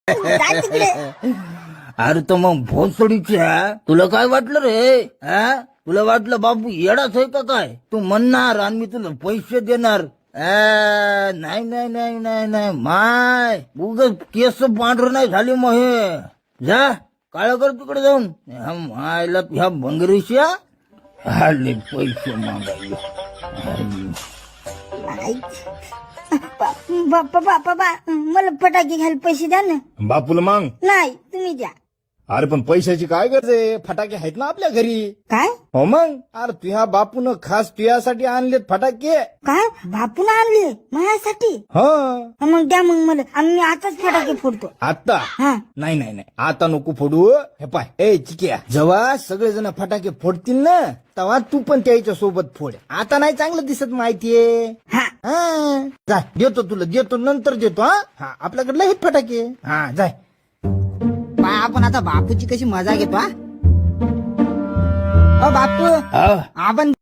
जा तिकडे. अरे तर मग भोसडीच्या तुला काय वाटलं रे? हा, तुला वाटलं बापू येडाच आहे का काय? तू म्हणणार आणि मी तुला पैसे देणार? नाही नाही नाही नाही नाही माय, उगाच केस पांढरं नाही झाली मग हे. जा काळ कर तिकडे जाऊन. ह्या मायला ह्या भंगरीच्या आले पैसे मागायला. आई. बाबा मला फटाके घ्यायला पैसे द्या ना. बापूला मांग. नाही तुम्ही द्या. अरे पण पैशाची काय गरज आहे? फटाके आहेत ना आपल्या घरी. काय हो मग. अरे तुझ्या बापून खास तुझ्यासाठी आणलेत फटाके. काय बापून आणले माझ्यासाठी? हा. मग द्या मग मला. आम्ही आताच फटाके फोडतो. आता हा. नाही नाही नाही, आता नको फोडू. हे पाय, ए चिकिया, जेव्हा सगळेजण फटाके फोडतील ना तेव्हा तू पण त्याच्या सोबत फोड. आता नाही चांगलं दिसत माहितीये. हा. हा. जाय, देतो तुला, देतो नंतर देतो. हा, आपल्याकडे आहेत फटाके. हा जाय. आपण आता बापूची कशी मजा घेतो. हा बापू हा आपण